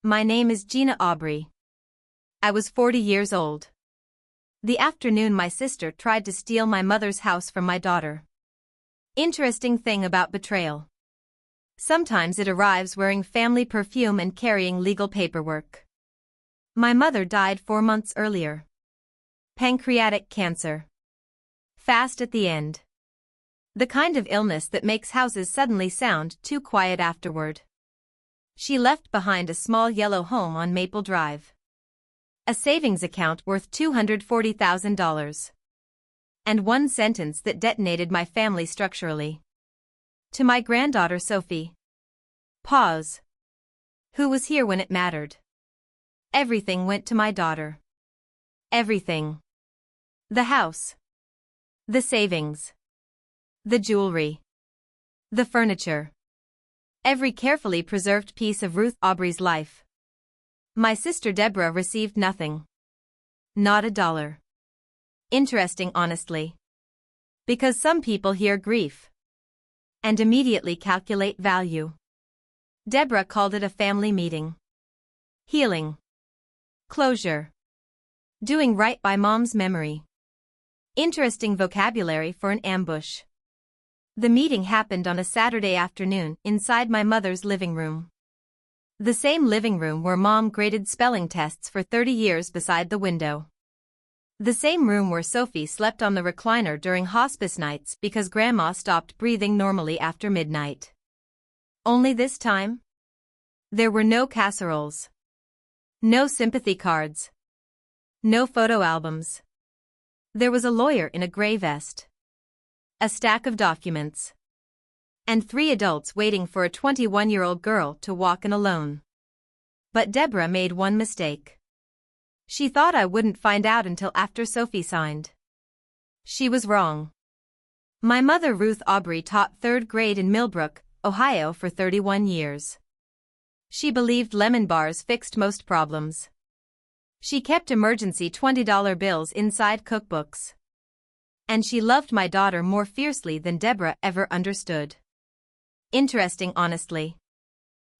My name is Gina Aubrey. I was 40 years old. The afternoon my sister tried to steal my mother's house from my daughter. Interesting thing about betrayal. Sometimes it arrives wearing family perfume and carrying legal paperwork. My mother died 4 months earlier. Pancreatic cancer. Fast at the end. The kind of illness that makes houses suddenly sound too quiet afterward. She left behind a small yellow home on Maple Drive. A savings account worth $240,000. And one sentence that detonated my family structurally. To my granddaughter Sophie. Pause. Who was here when it mattered? Everything went to my daughter. Everything. The house. The savings. The jewelry. The furniture. Every carefully preserved piece of Ruth Aubrey's life. My sister Deborah received nothing. Not a dollar. Interesting, honestly. Because some people hear grief and immediately calculate value. Deborah called it a family meeting. Healing. Closure. Doing right by mom's memory. Interesting vocabulary for an ambush. The meeting happened on a Saturday afternoon inside my mother's living room. The same living room where mom graded spelling tests for 30 years beside the window. The same room where Sophie slept on the recliner during hospice nights because grandma stopped breathing normally after midnight. Only this time, there were no casseroles. No sympathy cards. No photo albums. There was a lawyer in a gray vest. A stack of documents. And 3 adults waiting for a 21-year-old girl to walk in alone. But Deborah made one mistake. She thought I wouldn't find out until after Sophie signed. She was wrong. My mother Ruth Aubrey taught 3rd grade in Millbrook, Ohio for 31 years. She believed lemon bars fixed most problems. She kept emergency $20 bills inside cookbooks. And she loved my daughter more fiercely than Deborah ever understood. Interesting, honestly.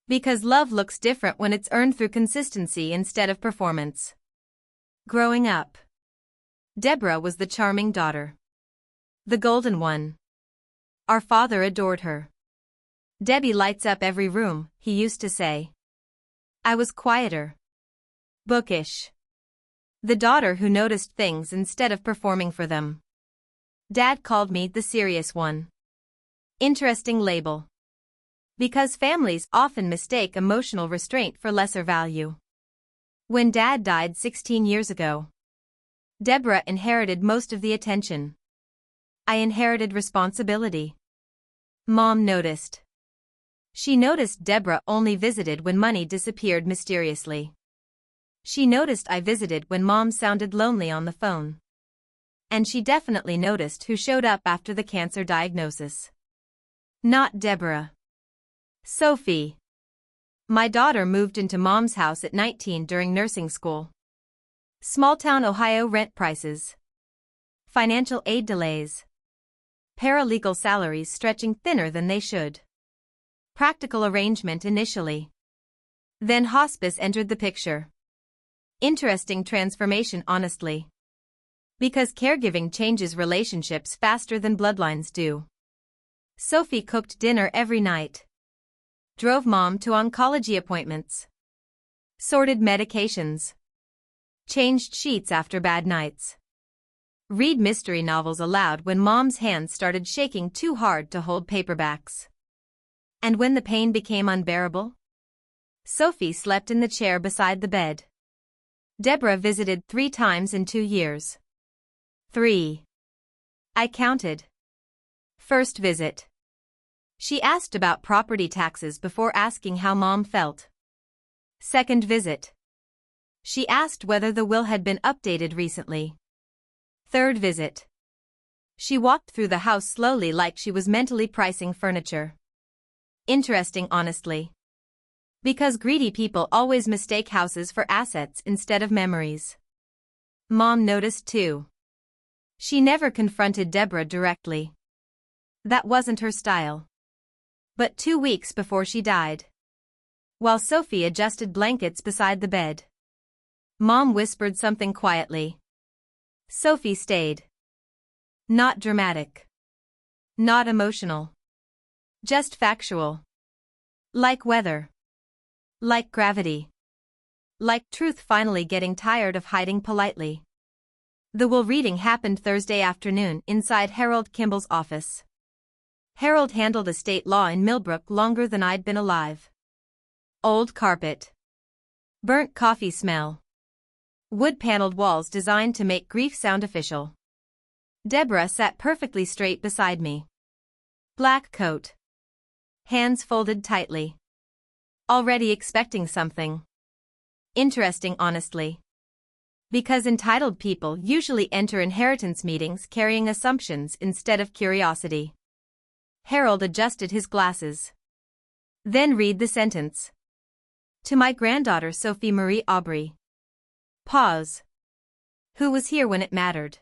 Because love looks different when it's earned through consistency instead of performance. Growing up, Deborah was the charming daughter. The golden one. Our father adored her. Debbie lights up every room, he used to say. I was quieter. Bookish. The daughter who noticed things instead of performing for them. Dad called me the serious one. Interesting label. Because families often mistake emotional restraint for lesser value. When Dad died 16 years ago, Deborah inherited most of the attention. I inherited responsibility. Mom noticed. She noticed Deborah only visited when money disappeared mysteriously. She noticed I visited when Mom sounded lonely on the phone. And she definitely noticed who showed up after the cancer diagnosis. Not Deborah. Sophie. My daughter moved into Mom's house at 19 during nursing school. Small-town Ohio rent prices. Financial aid delays. Paralegal salaries stretching thinner than they should. Practical arrangement initially. Then hospice entered the picture. Interesting transformation, honestly. Because caregiving changes relationships faster than bloodlines do. Sophie cooked dinner every night. Drove Mom to oncology appointments. Sorted medications. Changed sheets after bad nights. Read mystery novels aloud when Mom's hands started shaking too hard to hold paperbacks. And when the pain became unbearable, Sophie slept in the chair beside the bed. Deborah visited 3 times in 2 years. 3. I counted. First visit. She asked about property taxes before asking how Mom felt. Second visit. She asked whether the will had been updated recently. Third visit. She walked through the house slowly like she was mentally pricing furniture. Interesting, honestly. Because greedy people always mistake houses for assets instead of memories. Mom noticed too. She never confronted Deborah directly. That wasn't her style. But 2 weeks before she died, while Sophie adjusted blankets beside the bed. Mom whispered something quietly. Sophie stayed. Not dramatic. Not emotional. Just factual. Like weather. Like gravity. Like truth finally getting tired of hiding politely. The will reading happened Thursday afternoon inside Harold Kimball's office. Harold handled estate law in Millbrook longer than I'd been alive. Old carpet. Burnt coffee smell. Wood-paneled walls designed to make grief sound official. Deborah sat perfectly straight beside me. Black coat. Hands folded tightly. Already expecting something. Interesting, honestly. Because entitled people usually enter inheritance meetings carrying assumptions instead of curiosity. Harold adjusted his glasses. Then read the sentence. To my granddaughter Sophie Marie Aubry. Pause. Who was here when it mattered?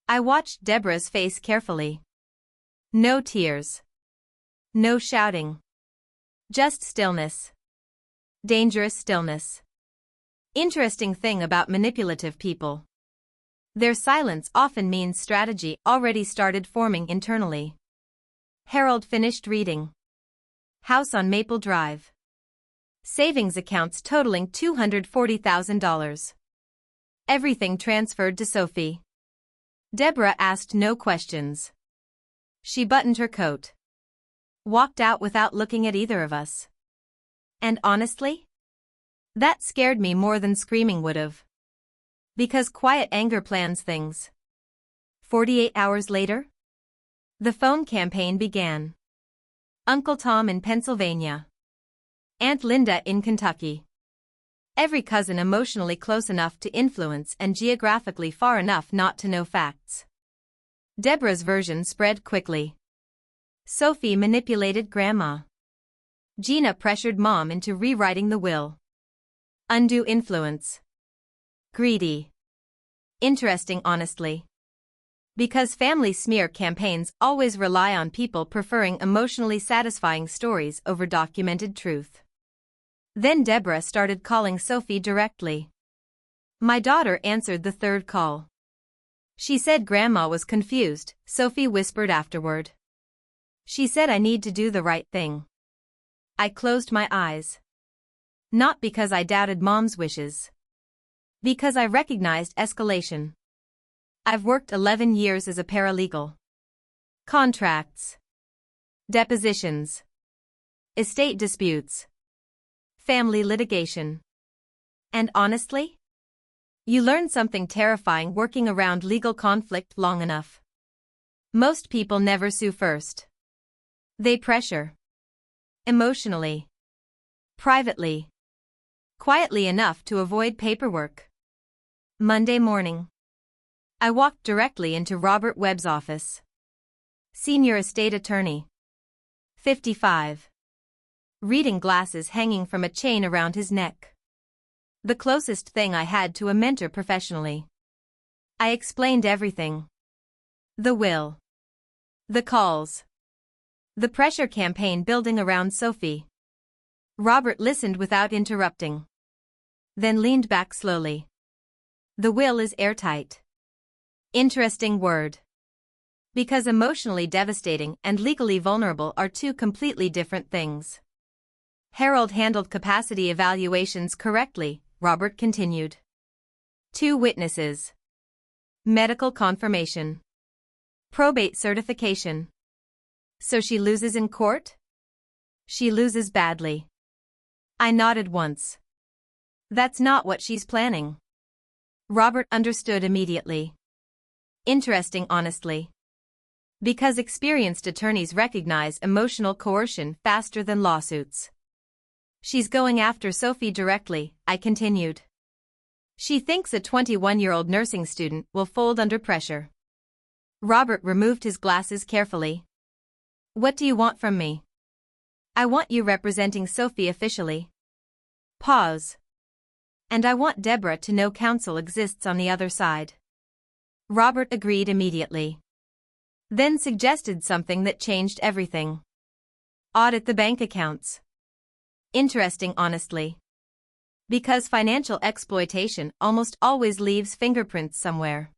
I watched Deborah's face carefully. No tears. No shouting. Just stillness. Dangerous stillness. Interesting thing about manipulative people. Their silence often means strategy already started forming internally. Harold finished reading. House on Maple Drive. Savings accounts totaling $240,000. Everything transferred to Sophie. Deborah asked no questions. She buttoned her coat. Walked out without looking at either of us. And honestly? That scared me more than screaming would've. Because quiet anger plans things. 48 hours later? The phone campaign began. Uncle Tom in Pennsylvania. Aunt Linda in Kentucky. Every cousin emotionally close enough to influence and geographically far enough not to know facts. Deborah's version spread quickly. Sophie manipulated Grandma. Gina pressured Mom into rewriting the will. Undue influence. Greedy. Interesting, honestly. Because family smear campaigns always rely on people preferring emotionally satisfying stories over documented truth. Then Deborah started calling Sophie directly. My daughter answered the third call. She said Grandma was confused, Sophie whispered afterward. She said I need to do the right thing. I closed my eyes. Not because I doubted Mom's wishes. Because I recognized escalation. I've worked 11 years as a paralegal. Contracts. Depositions. Estate disputes. Family litigation. And honestly? You learn something terrifying working around legal conflict long enough. Most people never sue first. They pressure. Emotionally. Privately. Quietly enough to avoid paperwork. Monday morning. I walked directly into Robert Webb's office. Senior estate attorney. 55. Reading glasses hanging from a chain around his neck. The closest thing I had to a mentor professionally. I explained everything. The will. The calls. The pressure campaign building around Sophie. Robert listened without interrupting. Then leaned back slowly. The will is airtight. Interesting word. Because emotionally devastating and legally vulnerable are two completely different things. Harold handled capacity evaluations correctly, Robert continued. 2 witnesses. Medical confirmation. Probate certification. So she loses in court? She loses badly. I nodded once. That's not what she's planning. Robert understood immediately. Interesting, honestly. Because experienced attorneys recognize emotional coercion faster than lawsuits. She's going after Sophie directly, I continued. She thinks a 21-year-old nursing student will fold under pressure. Robert removed his glasses carefully. What do you want from me? I want you representing Sophie officially. Pause. And I want Deborah to know counsel exists on the other side. Robert agreed immediately. Then suggested something that changed everything. Audit the bank accounts. Interesting, honestly. Because financial exploitation almost always leaves fingerprints somewhere.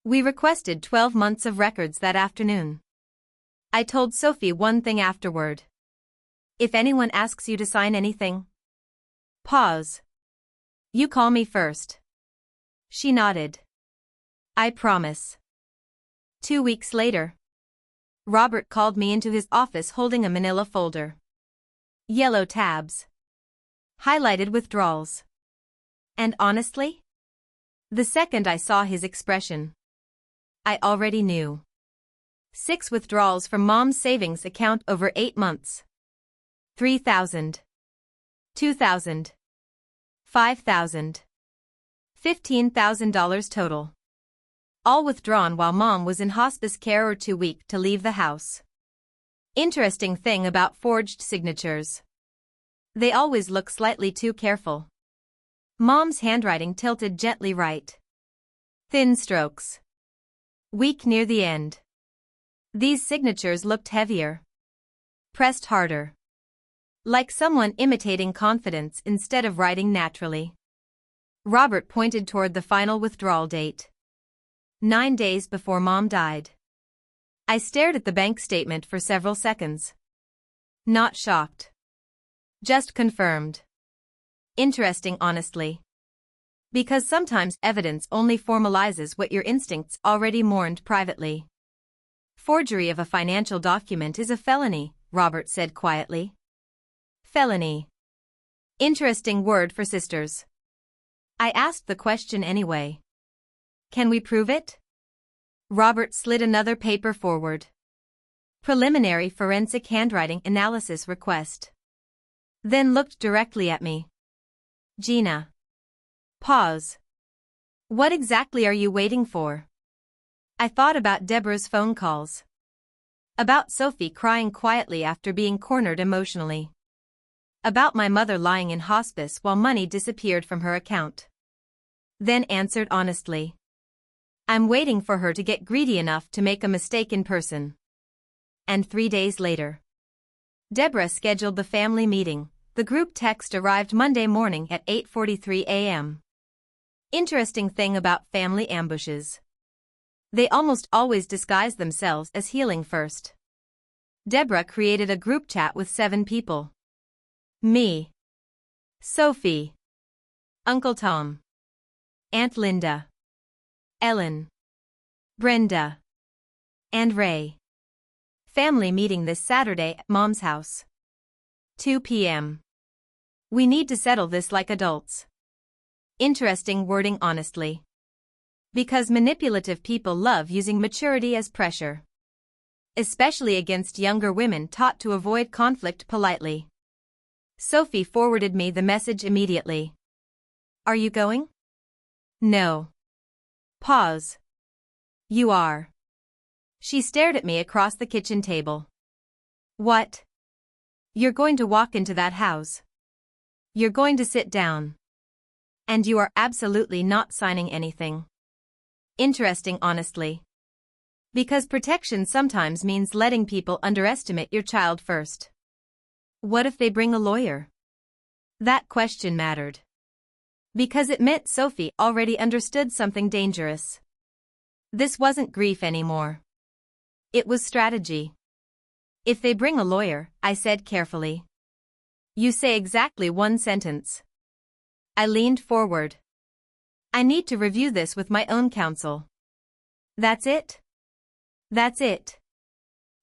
We requested 12 months of records that afternoon. I told Sophie one thing afterward. If anyone asks you to sign anything, pause. You call me first. She nodded. I promise. 2 weeks later, Robert called me into his office holding a manila folder. Yellow tabs. Highlighted withdrawals. And honestly, the second I saw his expression, I already knew. 6 withdrawals from Mom's savings account over 8 months. $3,000. $2,000. $5,000. $15,000 total. All withdrawn while Mom was in hospice care or too weak to leave the house. Interesting thing about forged signatures. They always look slightly too careful. Mom's handwriting tilted gently right. Thin strokes. Weak near the end. These signatures looked heavier. Pressed harder. Like someone imitating confidence instead of writing naturally. Robert pointed toward the final withdrawal date. 9 days before Mom died. I stared at the bank statement for several seconds. Not shocked. Just confirmed. Interesting, honestly. Because sometimes evidence only formalizes what your instincts already mourned privately. Forgery of a financial document is a felony, Robert said quietly. Felony. Interesting word for sisters. I asked the question anyway. Can we prove it? Robert slid another paper forward. Preliminary forensic handwriting analysis request. Then looked directly at me. Gina. Pause. What exactly are you waiting for? I thought about Deborah's phone calls. About Sophie crying quietly after being cornered emotionally. About my mother lying in hospice while money disappeared from her account. Then answered honestly. I'm waiting for her to get greedy enough to make a mistake in person. And 3 days later, Deborah scheduled the family meeting. The group text arrived Monday morning at 8:43 a.m. Interesting thing about family ambushes. They almost always disguise themselves as healing first. Deborah created a group chat with 7 people. Me. Sophie. Uncle Tom. Aunt Linda. Ellen. Brenda. And Ray. Family meeting this Saturday at Mom's house. 2 p.m. We need to settle this like adults. Interesting wording, honestly. Because manipulative people love using maturity as pressure. Especially against younger women taught to avoid conflict politely. Sophie forwarded me the message immediately. Are you going? No. Pause. You are. She stared at me across the kitchen table. What? You're going to walk into that house. You're going to sit down. And you are absolutely not signing anything. Interesting, honestly. Because protection sometimes means letting people underestimate your child first. What if they bring a lawyer? That question mattered. Because it meant Sophie already understood something dangerous. This wasn't grief anymore. It was strategy. If they bring a lawyer, I said carefully. You say exactly 1 sentence. I leaned forward. I need to review this with my own counsel. That's it? That's it.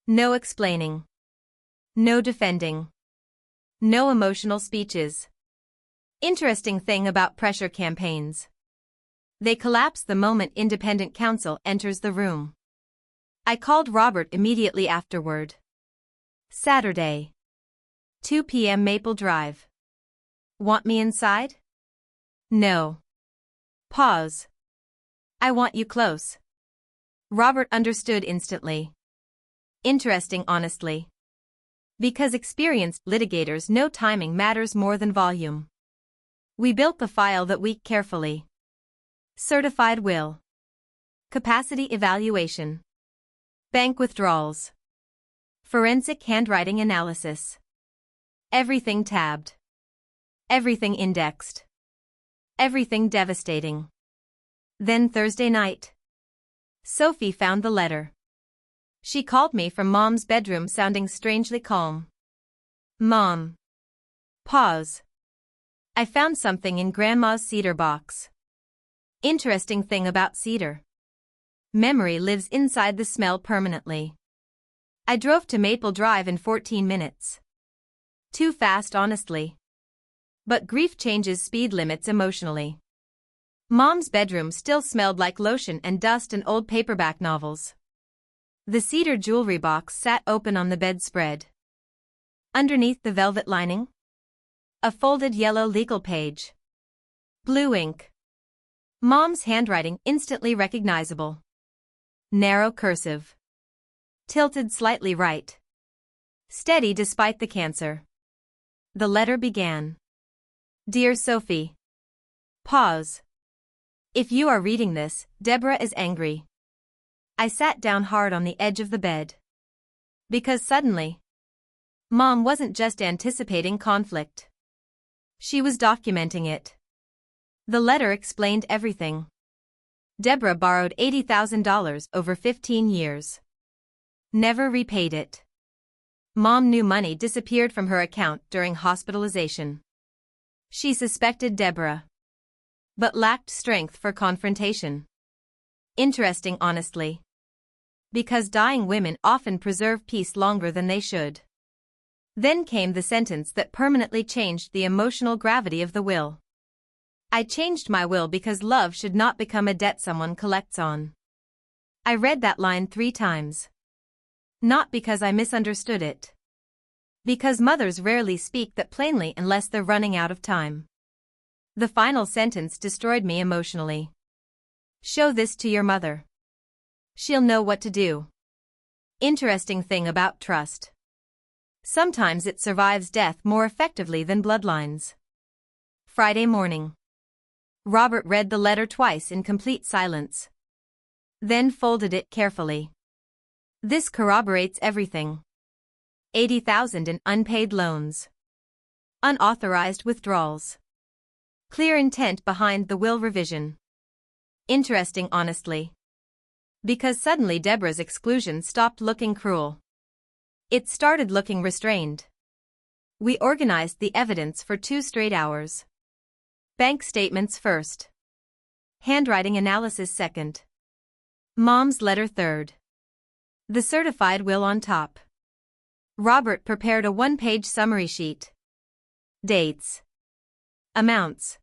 No explaining. No defending. No emotional speeches. Interesting thing about pressure campaigns. They collapse the moment independent counsel enters the room. I called Robert immediately afterward. Saturday. 2 p.m. Maple Drive. Want me inside? No. Pause. I want you close. Robert understood instantly. Interesting, honestly. Because experienced litigators know timing matters more than volume. We built the file that week carefully. Certified will. Capacity evaluation. Bank withdrawals. Forensic handwriting analysis. Everything tabbed. Everything indexed. Everything devastating. Then Thursday night, Sophie found the letter. She called me from Mom's bedroom sounding strangely calm. Mom. Pause. I found something in Grandma's cedar box. Interesting thing about cedar. Memory lives inside the smell permanently. I drove to Maple Drive in 14 minutes. Too fast, honestly. But grief changes speed limits emotionally. Mom's bedroom still smelled like lotion and dust and old paperback novels. The cedar jewelry box sat open on the bedspread. Underneath the velvet lining, a folded yellow legal page. Blue ink. Mom's handwriting instantly recognizable. Narrow cursive. Tilted slightly right. Steady despite the cancer. The letter began. Dear Sophie. Pause. If you are reading this, Deborah is angry. I sat down hard on the edge of the bed. Because suddenly, Mom wasn't just anticipating conflict. She was documenting it. The letter explained everything. Deborah borrowed $80,000 over 15 years. Never repaid it. Mom knew money disappeared from her account during hospitalization. She suspected Deborah, but lacked strength for confrontation. Interesting, honestly. Because dying women often preserve peace longer than they should. Then came the sentence that permanently changed the emotional gravity of the will. I changed my will because love should not become a debt someone collects on. I read that line 3 times. Not because I misunderstood it. Because mothers rarely speak that plainly unless they're running out of time. The final sentence destroyed me emotionally. Show this to your mother. She'll know what to do. Interesting thing about trust. Sometimes it survives death more effectively than bloodlines. Friday morning. Robert read the letter twice in complete silence. Then folded it carefully. This corroborates everything. 80,000 in unpaid loans. Unauthorized withdrawals. Clear intent behind the will revision. Interesting, honestly. Because suddenly Deborah's exclusion stopped looking cruel. It started looking restrained. We organized the evidence for 2 straight hours. Bank statements first. Handwriting analysis second. Mom's letter third. The certified will on top. Robert prepared a 1-page summary sheet. Dates. Amounts.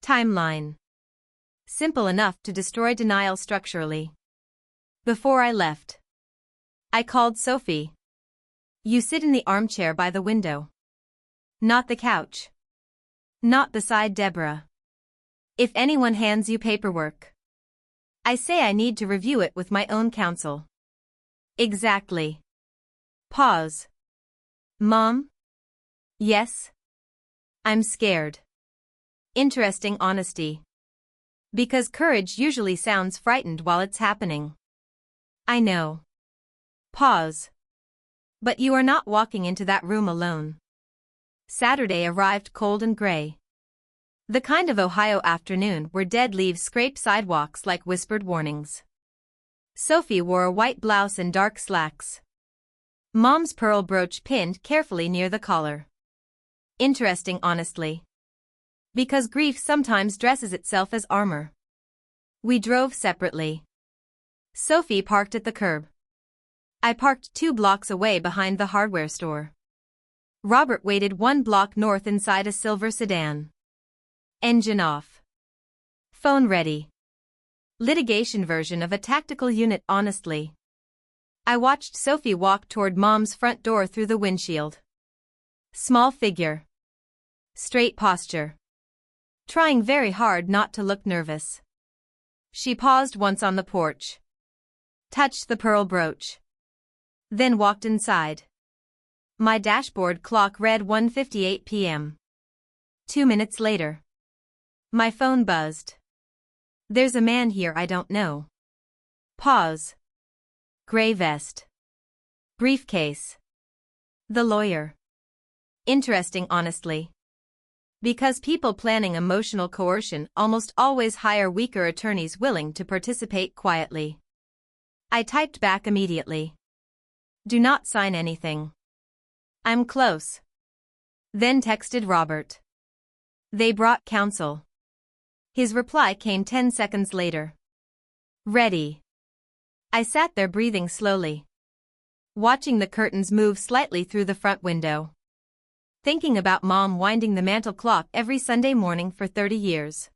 Timeline. Simple enough to destroy denial structurally. Before I left, I called Sophie. You sit in the armchair by the window. Not the couch. Not beside Deborah. If anyone hands you paperwork, I say I need to review it with my own counsel. Exactly. Pause. Mom? Yes? I'm scared. Interesting honesty. Because courage usually sounds frightened while it's happening. I know. Pause. But you are not walking into that room alone. Saturday arrived cold and gray. The kind of Ohio afternoon where dead leaves scrape sidewalks like whispered warnings. Sophie wore a white blouse and dark slacks. Mom's pearl brooch pinned carefully near the collar. Interesting, honestly. Because grief sometimes dresses itself as armor. We drove separately. Sophie parked at the curb. I parked 2 blocks away behind the hardware store. Robert waited 1 block north inside a silver sedan. Engine off. Phone ready. Litigation version of a tactical unit, honestly. I watched Sophie walk toward Mom's front door through the windshield. Small figure. Straight posture. Trying very hard not to look nervous. She paused once on the porch. Touched the pearl brooch. Then walked inside. My dashboard clock read 1:58 p.m. 2 minutes later. My phone buzzed. There's a man here I don't know. Pause. Gray vest. Briefcase. The lawyer. Interesting, honestly. Because people planning emotional coercion almost always hire weaker attorneys willing to participate quietly. I typed back immediately. Do not sign anything. I'm close. Then texted Robert. They brought counsel. His reply came 10 seconds later. Ready. I sat there breathing slowly, watching the curtains move slightly through the front window. Thinking about Mom winding the mantel clock every Sunday morning for 30 years.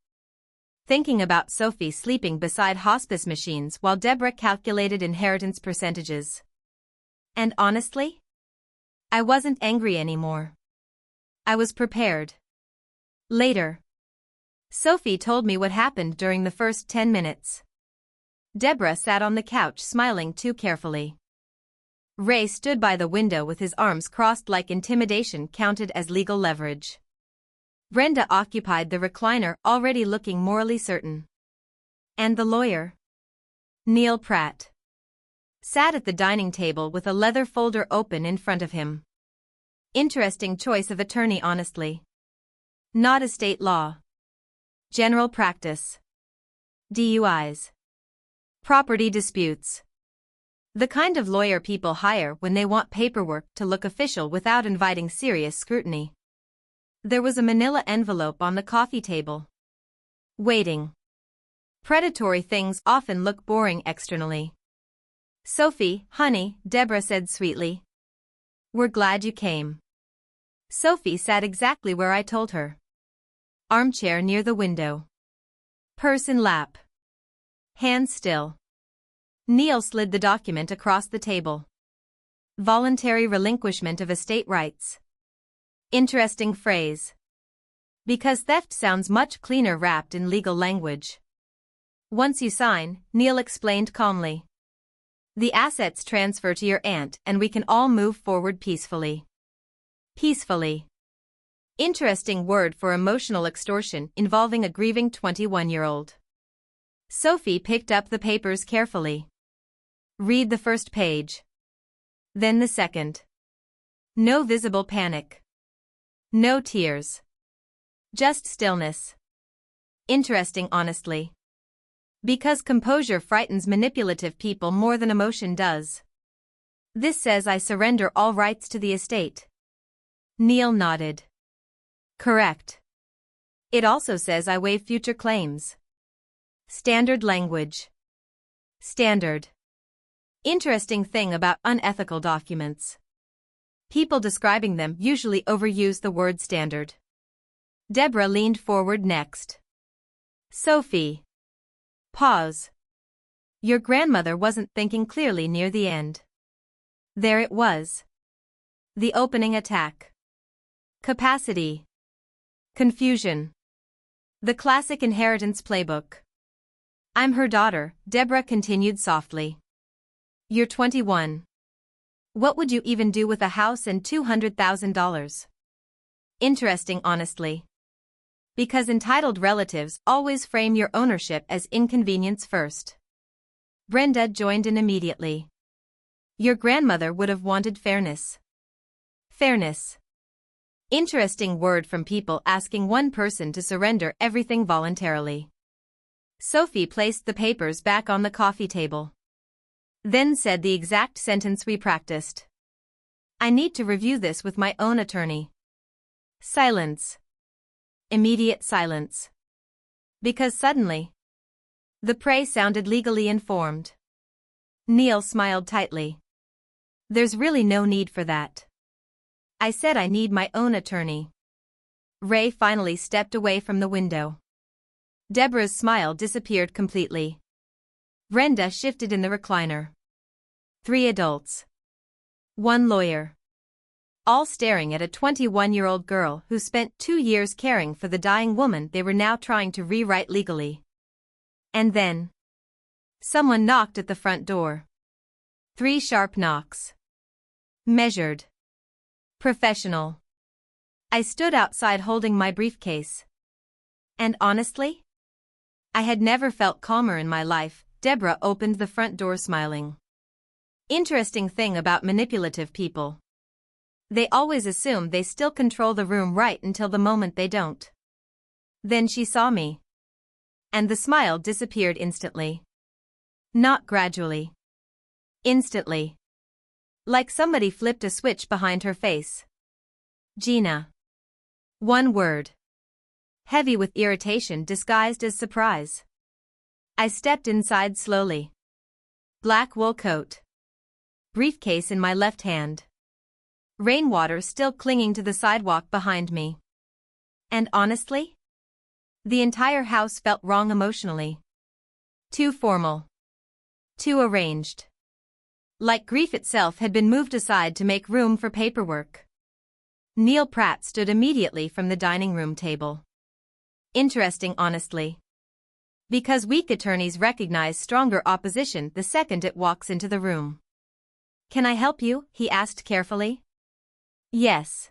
Thinking about Sophie sleeping beside hospice machines while Deborah calculated inheritance percentages. And honestly, I wasn't angry anymore. I was prepared. Later, Sophie told me what happened during the first 10 minutes. Deborah sat on the couch smiling too carefully. Ray stood by the window with his arms crossed like intimidation counted as legal leverage. Brenda occupied the recliner already looking morally certain. And the lawyer, Neil Pratt, sat at the dining table with a leather folder open in front of him. Interesting choice of attorney, honestly. Not estate law. General practice. DUIs. Property disputes. The kind of lawyer people hire when they want paperwork to look official without inviting serious scrutiny. There was a manila envelope on the coffee table. Waiting. Predatory things often look boring externally. Sophie, honey, Deborah said sweetly. We're glad you came. Sophie sat exactly where I told her. Armchair near the window. Purse in lap. Hands still. Neil slid the document across the table. Voluntary relinquishment of estate rights. Interesting phrase. Because theft sounds much cleaner wrapped in legal language. Once you sign, Neil explained calmly. The assets transfer to your aunt and we can all move forward peacefully. Peacefully. Interesting word for emotional extortion involving a grieving 21-year-old. Sophie picked up the papers carefully. Read the first page. Then the second. No visible panic. No tears. Just stillness. Interesting, honestly. Because composure frightens manipulative people more than emotion does. This says I surrender all rights to the estate. Neil nodded. Correct. It also says I waive future claims. Standard language. Standard. Interesting thing about unethical documents. People describing them usually overuse the word standard. Deborah leaned forward next. Sophie. Pause. Your grandmother wasn't thinking clearly near the end. There it was. The opening attack. Capacity. Confusion. The classic inheritance playbook. I'm her daughter, Deborah continued softly. You're 21. What would you even do with a house and $200,000? Interesting, honestly. Because entitled relatives always frame your ownership as inconvenience first. Brenda joined in immediately. Your grandmother would have wanted fairness. Fairness. Interesting word from people asking one person to surrender everything voluntarily. Sophie placed the papers back on the coffee table. Then said the exact sentence we practiced. I need to review this with my own attorney. Silence. Immediate silence. Because suddenly, the prey sounded legally informed. Neil smiled tightly. There's really no need for that. I said I need my own attorney. Ray finally stepped away from the window. Deborah's smile disappeared completely. Brenda shifted in the recliner. 3 adults. 1 lawyer. All staring at a 21-year-old girl who spent 2 years caring for the dying woman they were now trying to rewrite legally. And then, someone knocked at the front door. 3 sharp knocks. Measured. Professional. I stood outside holding my briefcase. And honestly, I had never felt calmer in my life. Deborah opened the front door smiling. Interesting thing about manipulative people. They always assume they still control the room right until the moment they don't. Then she saw me. And the smile disappeared instantly. Not gradually. Instantly. Like somebody flipped a switch behind her face. Gina. One word. Heavy with irritation disguised as surprise. I stepped inside slowly. Black wool coat. Briefcase in my left hand. Rainwater still clinging to the sidewalk behind me. And honestly? The entire house felt wrong emotionally. Too formal. Too arranged. Like grief itself had been moved aside to make room for paperwork. Neil Pratt stood immediately from the dining room table. Interesting, honestly. Because weak attorneys recognize stronger opposition the second it walks into the room. Can I help you? He asked carefully. Yes.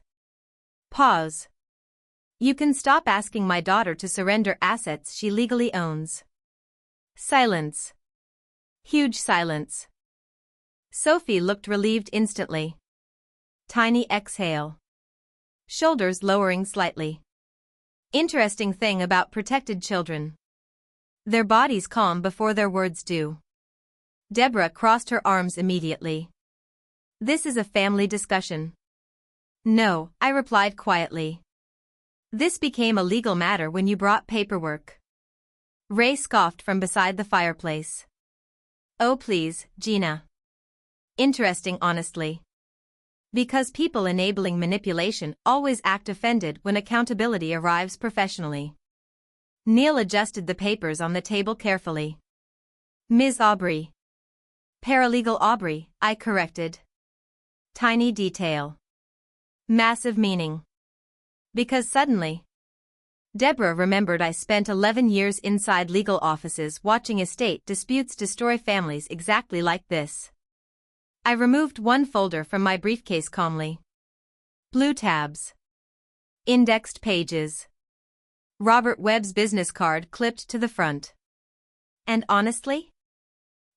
Pause. You can stop asking my daughter to surrender assets she legally owns. Silence. Huge silence. Sophie looked relieved instantly. Tiny exhale. Shoulders lowering slightly. Interesting thing about protected children. Their bodies calm before their words do. Deborah crossed her arms immediately. This is a family discussion. No, I replied quietly. This became a legal matter when you brought paperwork. Ray scoffed from beside the fireplace. Oh please, Gina. Interesting, honestly. Because people enabling manipulation always act offended when accountability arrives professionally. Neil adjusted the papers on the table carefully. Ms. Aubrey. Paralegal Aubrey, I corrected. Tiny detail. Massive meaning. Because suddenly, Deborah remembered I spent 11 years inside legal offices watching estate disputes destroy families exactly like this. I removed one folder from my briefcase calmly. Blue tabs. Indexed pages. Robert Webb's business card clipped to the front. And honestly?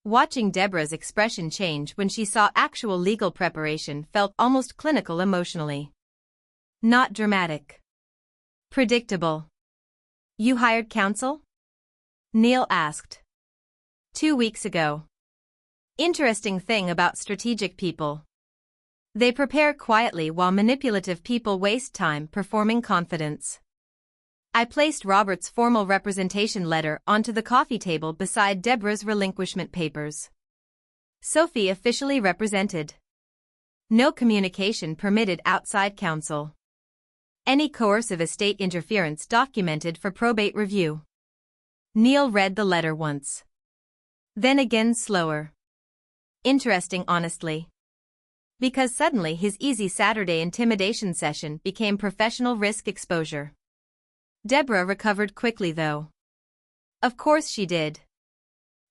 Watching Deborah's expression change when she saw actual legal preparation felt almost clinical emotionally. Not dramatic. Predictable. You hired counsel? Neil asked. 2 weeks ago. Interesting thing about strategic people. They prepare quietly while manipulative people waste time performing confidence. I placed Robert's formal representation letter onto the coffee table beside Deborah's relinquishment papers. Sophie officially represented. No communication permitted outside counsel. Any coercive estate interference documented for probate review. Neil read the letter once. Then again slower. Interesting, honestly. Because suddenly his easy Saturday intimidation session became professional risk exposure. Deborah recovered quickly though. Of course she did.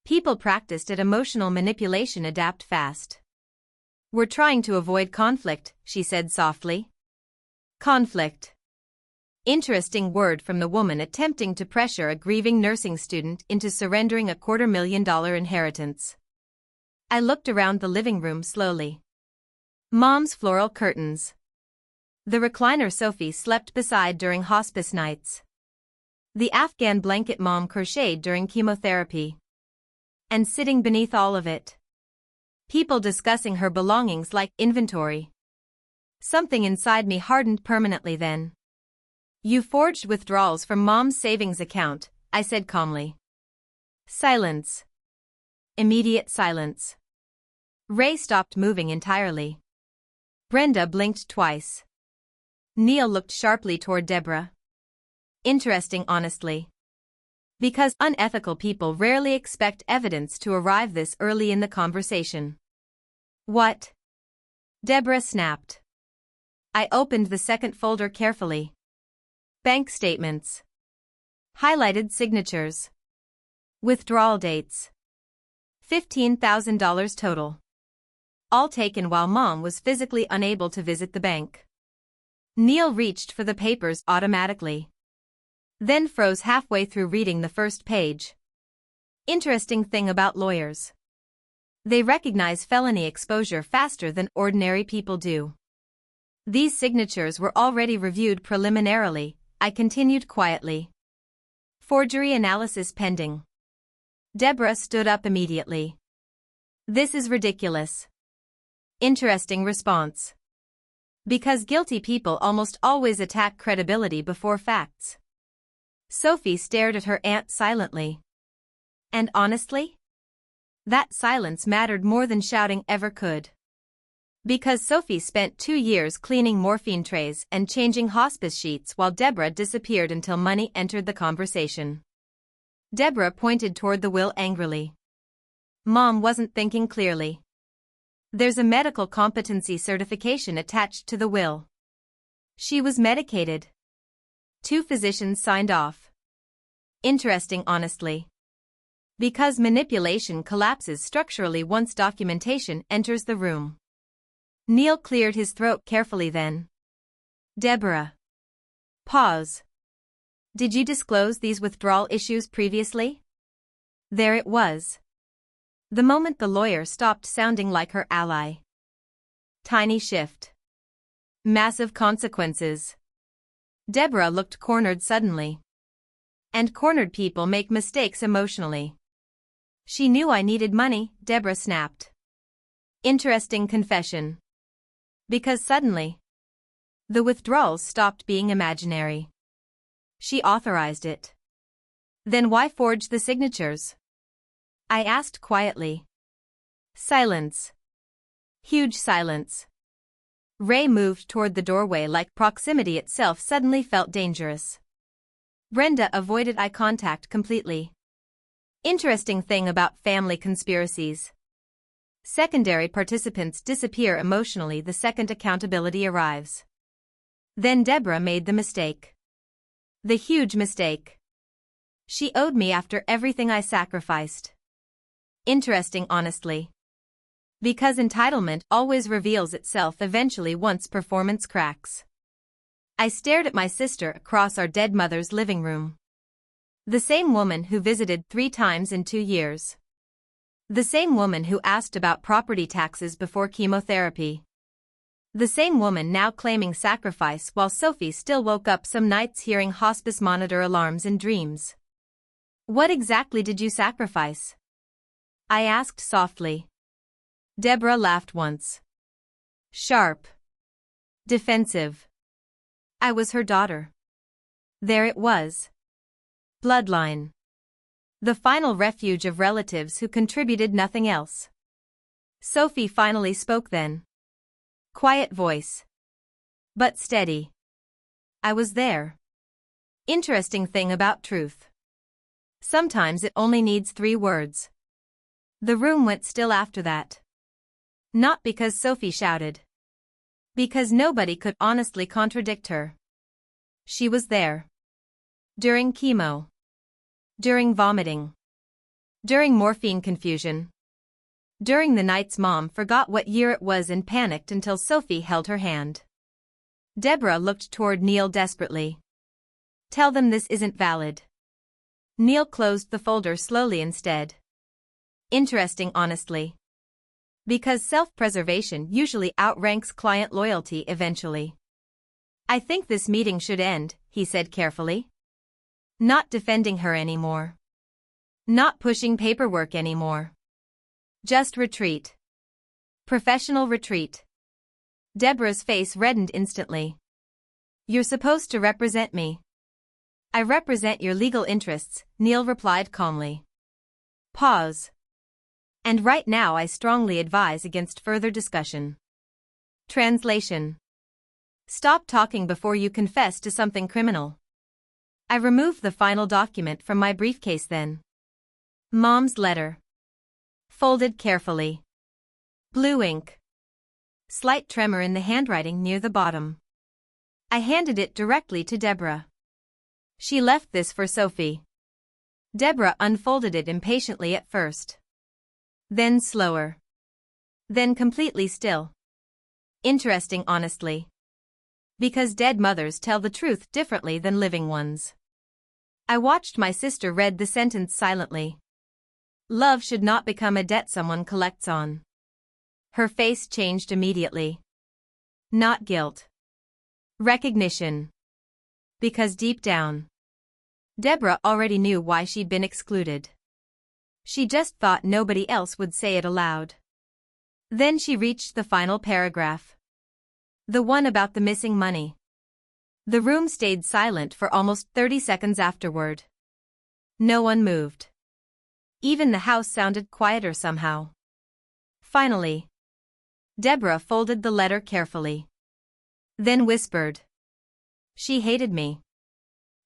People practiced at emotional manipulation adapt fast. We're trying to avoid conflict, she said softly. Conflict. Interesting word from the woman attempting to pressure a grieving nursing student into surrendering a $250,000 inheritance. I looked around the living room slowly. Mom's floral curtains. The recliner Sophie slept beside during hospice nights. The Afghan blanket Mom crocheted during chemotherapy. And sitting beneath all of it. People discussing her belongings like inventory. Something inside me hardened permanently then. You forged withdrawals from Mom's savings account, I said calmly. Silence. Immediate silence. Ray stopped moving entirely. Brenda blinked twice. Neil looked sharply toward Deborah. Interesting, honestly. Because unethical people rarely expect evidence to arrive this early in the conversation. What? Deborah snapped. I opened the second folder carefully. Bank statements. Highlighted signatures. Withdrawal dates. $15,000 total. All taken while Mom was physically unable to visit the bank. Neil reached for the papers automatically. Then froze halfway through reading the first page. Interesting thing about lawyers. They recognize felony exposure faster than ordinary people do. These signatures were already reviewed preliminarily, I continued quietly. Forgery analysis pending. Deborah stood up immediately. This is ridiculous. Interesting response. Because guilty people almost always attack credibility before facts. Sophie stared at her aunt silently. And honestly? That silence mattered more than shouting ever could. Because Sophie spent 2 years cleaning morphine trays and changing hospice sheets while Deborah disappeared until money entered the conversation. Deborah pointed toward the will angrily. Mom wasn't thinking clearly. There's a medical competency certification attached to the will. She was medicated. 2 physicians signed off. Interesting, honestly. Because manipulation collapses structurally once documentation enters the room. Neil cleared his throat carefully then. Deborah. Pause. Did you disclose these withdrawal issues previously? There it was. The moment the lawyer stopped sounding like her ally. Tiny shift. Massive consequences. Deborah looked cornered suddenly. And cornered people make mistakes emotionally. She knew I needed money, Deborah snapped. Interesting confession. Because suddenly, the withdrawals stopped being imaginary. She authorized it. Then why forge the signatures? I asked quietly. Silence. Huge silence. Ray moved toward the doorway like proximity itself suddenly felt dangerous. Brenda avoided eye contact completely. Interesting thing about family conspiracies. Secondary participants disappear emotionally the second accountability arrives. Then Deborah made the mistake. The huge mistake. She owed me after everything I sacrificed. Interesting, honestly. Because entitlement always reveals itself eventually once performance cracks. I stared at my sister across our dead mother's living room. The same woman who visited 3 times in 2 years. The same woman who asked about property taxes before chemotherapy. The same woman now claiming sacrifice while Sophie still woke up some nights hearing hospice monitor alarms in dreams. What exactly did you sacrifice? I asked softly. Deborah laughed once. Sharp. Defensive. I was her daughter. There it was. Bloodline. The final refuge of relatives who contributed nothing else. Sophie finally spoke then. Quiet voice. But steady. I was there. Interesting thing about truth. Sometimes it only needs 3 words. The room went still after that. Not because Sophie shouted. Because nobody could honestly contradict her. She was there. During chemo. During vomiting. During morphine confusion. During the nights Mom forgot what year it was and panicked until Sophie held her hand. Deborah looked toward Neil desperately. Tell them this isn't valid. Neil closed the folder slowly instead. Interesting, honestly. Because self-preservation usually outranks client loyalty eventually. I think this meeting should end, he said carefully. Not defending her anymore. Not pushing paperwork anymore. Just retreat. Professional retreat. Deborah's face reddened instantly. You're supposed to represent me. I represent your legal interests, Neil replied calmly. Pause. And right now I strongly advise against further discussion. Translation. Stop talking before you confess to something criminal. I removed the final document from my briefcase then. Mom's letter. Folded carefully. Blue ink. Slight tremor in the handwriting near the bottom. I handed it directly to Deborah. She left this for Sophie. Deborah unfolded it impatiently at first. Then slower. Then completely still. Interesting, honestly. Because dead mothers tell the truth differently than living ones. I watched my sister read the sentence silently. Love should not become a debt someone collects on. Her face changed immediately. Not guilt. Recognition. Because deep down, Deborah already knew why she'd been excluded. She just thought nobody else would say it aloud. Then she reached the final paragraph. The one about the missing money. The room stayed silent for almost 30 seconds afterward. No one moved. Even the house sounded quieter somehow. Finally, Deborah folded the letter carefully. Then whispered. She hated me.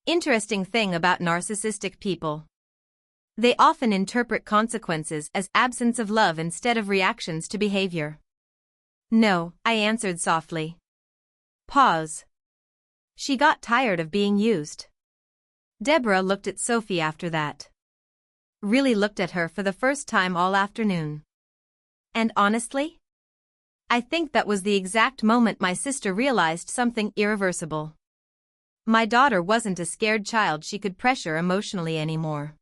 Interesting thing about narcissistic people. They often interpret consequences as absence of love instead of reactions to behavior. No, I answered softly. Pause. She got tired of being used. Deborah looked at Sophie after that. Really looked at her for the first time all afternoon. And honestly, I think that was the exact moment my sister realized something irreversible. My daughter wasn't a scared child she could pressure emotionally anymore.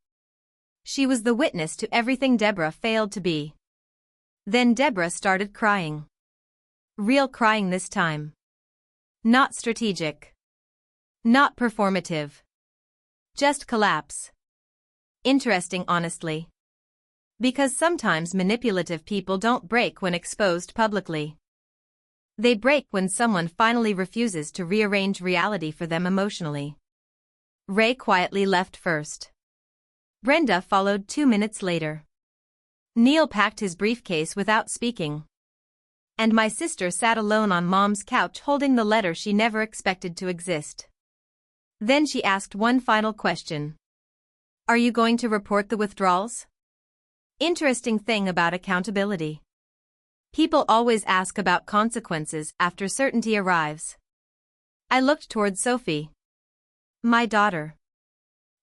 She was the witness to everything Deborah failed to be. Then Deborah started crying. Real crying this time. Not strategic. Not performative. Just collapse. Interesting, honestly. Because sometimes manipulative people don't break when exposed publicly. They break when someone finally refuses to rearrange reality for them emotionally. Ray quietly left first. Brenda followed 2 minutes later. Neil packed his briefcase without speaking. And my sister sat alone on Mom's couch holding the letter she never expected to exist. Then she asked one final question. Are you going to report the withdrawals? Interesting thing about accountability. People always ask about consequences after certainty arrives. I looked toward Sophie. My daughter.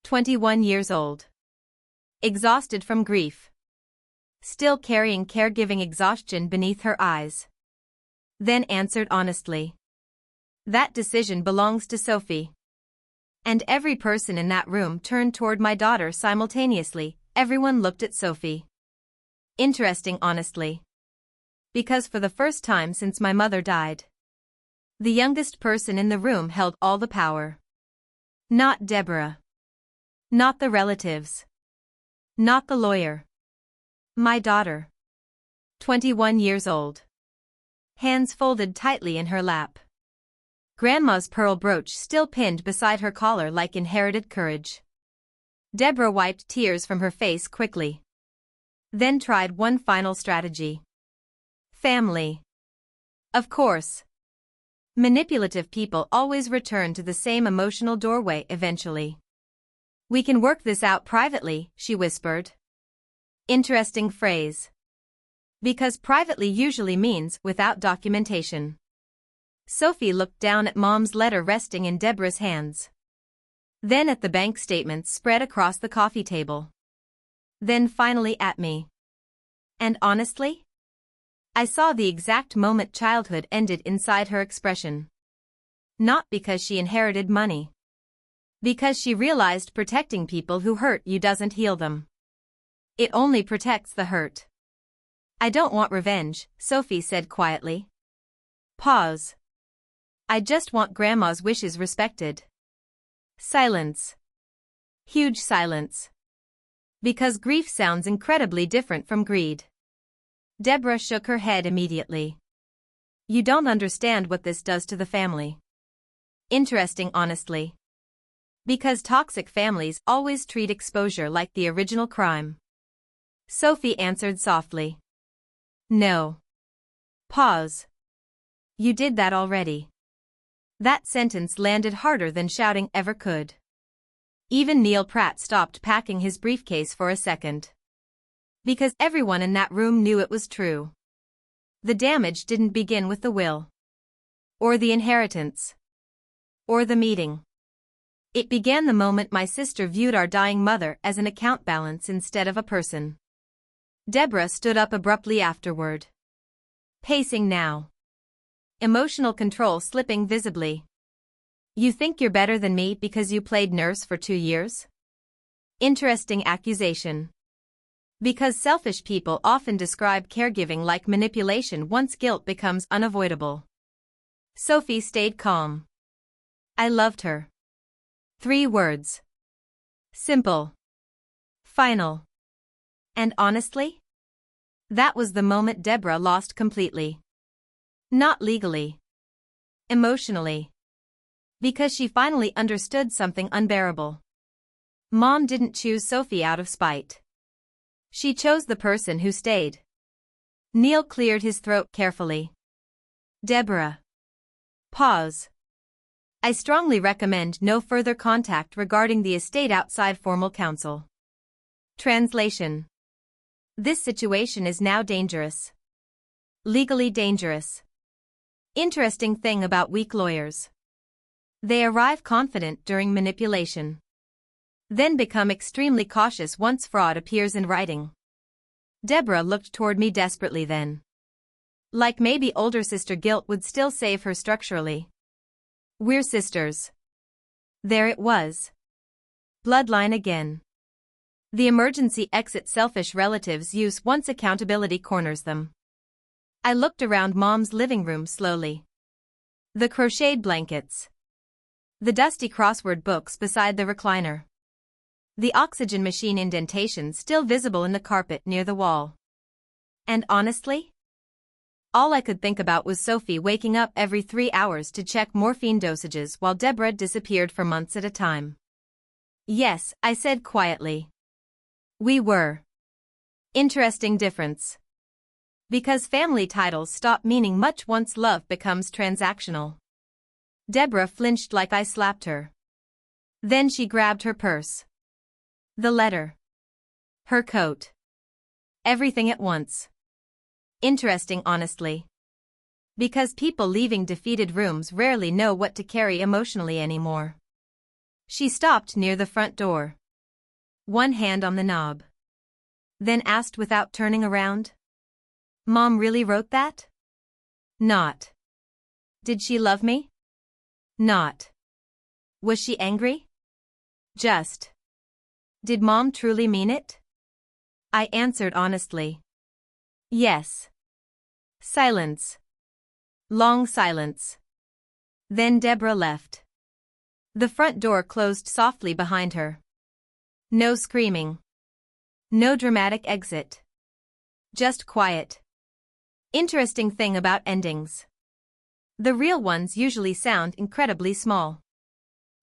21 years old. Exhausted from grief. Still carrying caregiving exhaustion beneath her eyes. Then answered honestly. That decision belongs to Sophie. And every person in that room turned toward my daughter simultaneously. Everyone looked at Sophie. Interesting, honestly. Because for the first time since my mother died, the youngest person in the room held all the power. Not Deborah. Not the relatives. Not the lawyer. My daughter. 21 years old. Hands folded tightly in her lap. Grandma's pearl brooch still pinned beside her collar like inherited courage. Deborah wiped tears from her face quickly. Then tried one final strategy. Family. Of course. Manipulative people always return to the same emotional doorway eventually. We can work this out privately, she whispered. Interesting phrase. Because privately usually means without documentation. Sophie looked down at Mom's letter resting in Deborah's hands. Then at the bank statements spread across the coffee table. Then finally at me. And honestly, I saw the exact moment childhood ended inside her expression. Not because she inherited money. Because she realized protecting people who hurt you doesn't heal them. It only protects the hurt. I don't want revenge, Sophie said quietly. Pause. I just want Grandma's wishes respected. Silence. Huge silence. Because grief sounds incredibly different from greed. Deborah shook her head immediately. You don't understand what this does to the family. Interesting, honestly. Because toxic families always treat exposure like the original crime. Sophie answered softly. No. Pause. You did that already. That sentence landed harder than shouting ever could. Even Neil Pratt stopped packing his briefcase for a second. Because everyone in that room knew it was true. The damage didn't begin with the will. Or the inheritance. Or the meeting. It began the moment my sister viewed our dying mother as an account balance instead of a person. Deborah stood up abruptly afterward. Pacing now. Emotional control slipping visibly. You think you're better than me because you played nurse for 2 years? Interesting accusation. Because selfish people often describe caregiving like manipulation once guilt becomes unavoidable. Sophie stayed calm. I loved her. 3 words. Simple. Final. And honestly? That was the moment Deborah lost completely. Not legally. Emotionally. Because she finally understood something unbearable. Mom didn't choose Sophie out of spite. She chose the person who stayed. Neil cleared his throat carefully. Deborah. Pause. I strongly recommend no further contact regarding the estate outside formal counsel. Translation. This situation is now dangerous. Legally dangerous. Interesting thing about weak lawyers. They arrive confident during manipulation. Then become extremely cautious once fraud appears in writing. Deborah looked toward me desperately then. Like maybe older sister guilt would still save her structurally. We're sisters. There it was. Bloodline again. The emergency exit selfish relatives use once accountability corners them. I looked around Mom's living room slowly. The crocheted blankets. The dusty crossword books beside the recliner. The oxygen machine indentation still visible in the carpet near the wall. And honestly? All I could think about was Sophie waking up every 3 hours to check morphine dosages while Deborah disappeared for months at a time. Yes, I said quietly. We were. Interesting difference. Because family titles stop meaning much once love becomes transactional. Deborah flinched like I slapped her. Then she grabbed her purse. The letter. Her coat. Everything at once. Interesting honestly. Because people leaving defeated rooms rarely know what to carry emotionally anymore. She stopped near the front door. One hand on the knob. Then asked without turning around. Mom really wrote that? Not. Did she love me? Not. Was she angry? Just. Did Mom truly mean it? I answered honestly. Yes. Silence. Long silence. Then Deborah left. The front door closed softly behind her. No screaming. No dramatic exit. Just quiet. Interesting thing about endings. The real ones usually sound incredibly small.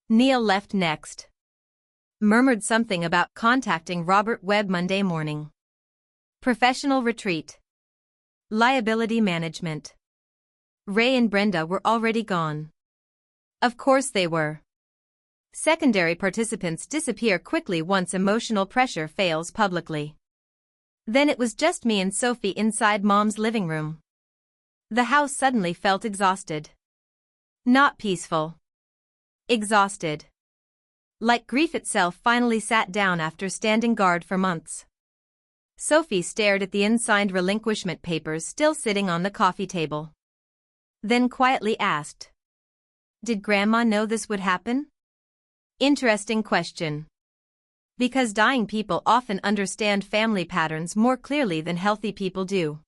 Neil left next. Murmured something about contacting Robert Webb Monday morning. Professional retreat. Liability management. Ray and Brenda were already gone. Of course they were. Secondary participants disappear quickly once emotional pressure fails publicly. Then it was just me and Sophie inside Mom's living room. The house suddenly felt exhausted. Not peaceful. Exhausted. Like grief itself finally sat down after standing guard for months. Sophie stared at the unsigned relinquishment papers still sitting on the coffee table. Then quietly asked. Did Grandma know this would happen? Interesting question. Because dying people often understand family patterns more clearly than healthy people do.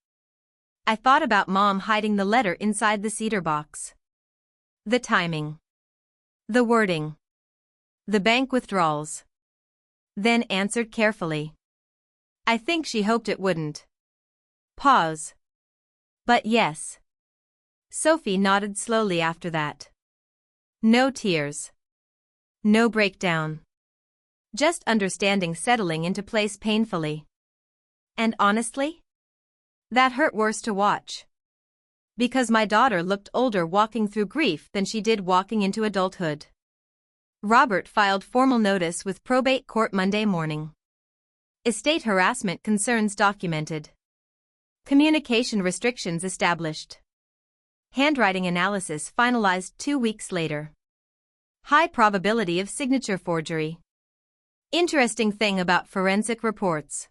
I thought about Mom hiding the letter inside the cedar box. The timing. The wording. The bank withdrawals. Then answered carefully. I think she hoped it wouldn't. Pause. But yes. Sophie nodded slowly after that. No tears. No breakdown. Just understanding settling into place painfully. And honestly? That hurt worse to watch. Because my daughter looked older walking through grief than she did walking into adulthood. Robert filed formal notice with probate court Monday morning. Estate harassment concerns documented. Communication restrictions established. Handwriting analysis finalized 2 weeks later. High probability of signature forgery. Interesting thing about forensic reports.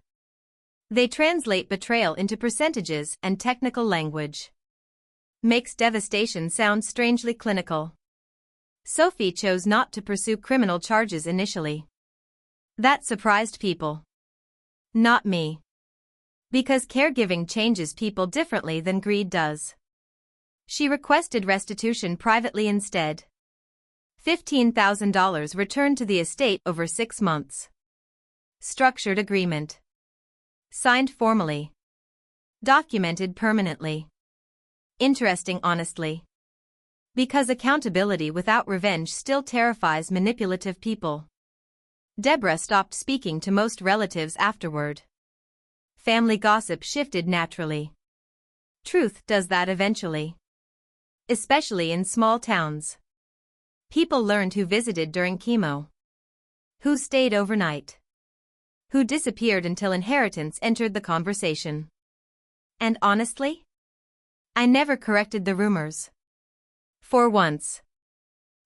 They translate betrayal into percentages and technical language. Makes devastation sound strangely clinical. Sophie chose not to pursue criminal charges initially. That surprised people. Not me. Because caregiving changes people differently than greed does. She requested restitution privately instead. $15,000 returned to the estate over 6 months. Structured agreement. Signed formally. Documented permanently. Interesting honestly. Because accountability without revenge still terrifies manipulative people. Deborah stopped speaking to most relatives afterward. Family gossip shifted naturally. Truth does that eventually. Especially in small towns. People learned who visited during chemo. Who stayed overnight. Who disappeared until inheritance entered the conversation. And honestly, I never corrected the rumors. For once.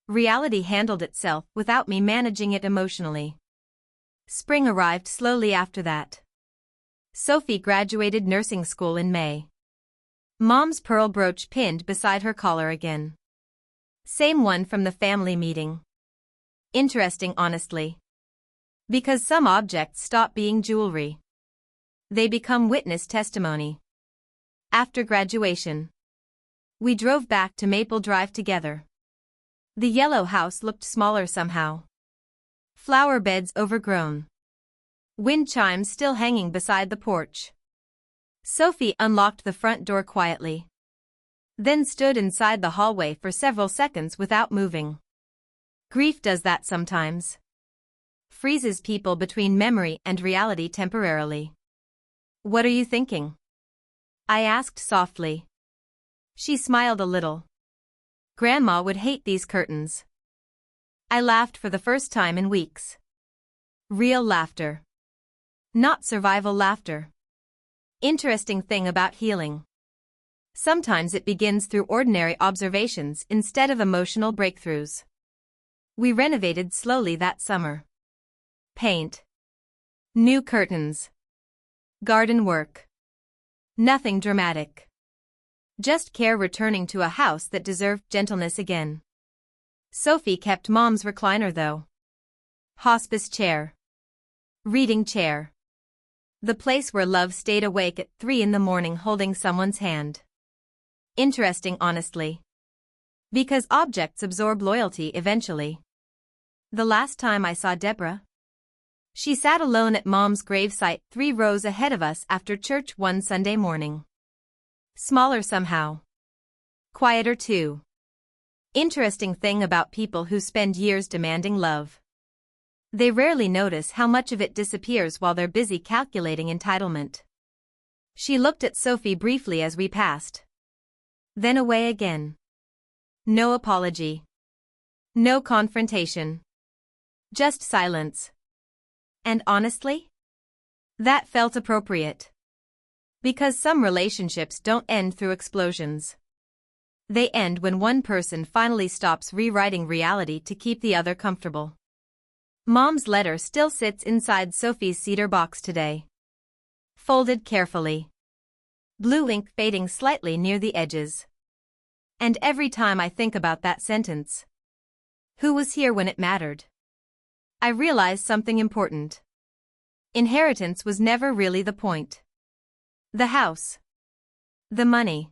Reality handled itself without me managing it emotionally. Spring arrived slowly after that. Sophie graduated nursing school in May. Mom's pearl brooch pinned beside her collar again. Same one from the family meeting. Interesting honestly. Because some objects stop being jewelry. They become witness testimony. After graduation, we drove back to Maple Drive together. The yellow house looked smaller somehow. Flower beds overgrown. Wind chimes still hanging beside the porch. Sophie unlocked the front door quietly. Then stood inside the hallway for several seconds without moving. Grief does that sometimes. Freezes people between memory and reality temporarily. What are you thinking? I asked softly. She smiled a little. Grandma would hate these curtains. I laughed for the first time in weeks. Real laughter. Not survival laughter. Interesting thing about healing. Sometimes it begins through ordinary observations instead of emotional breakthroughs. We renovated slowly that summer. Paint. New curtains. Garden work. Nothing dramatic. Just care returning to a house that deserved gentleness again. Sophie kept Mom's recliner though. Hospice chair. Reading chair. The place where love stayed awake at 3 a.m. holding someone's hand. Interesting honestly. Because objects absorb loyalty eventually. The last time I saw Deborah, she sat alone at Mom's gravesite 3 rows ahead of us after church one Sunday morning. Smaller somehow. Quieter too. Interesting thing about people who spend years demanding love. They rarely notice how much of it disappears while they're busy calculating entitlement. She looked at Sophie briefly as we passed. Then away again. No apology. No confrontation. Just silence. And honestly, that felt appropriate. Because some relationships don't end through explosions. They end when one person finally stops rewriting reality to keep the other comfortable. Mom's letter still sits inside Sophie's cedar box today. Folded carefully. Blue ink fading slightly near the edges. And every time I think about that sentence, who was here when it mattered, I realize something important. Inheritance was never really the point. The house. The money.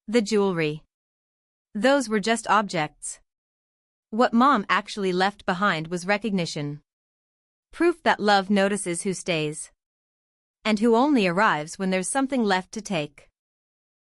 The jewelry. Those were just objects. What Mom actually left behind was recognition. Proof that love notices who stays. And who only arrives when there's something left to take.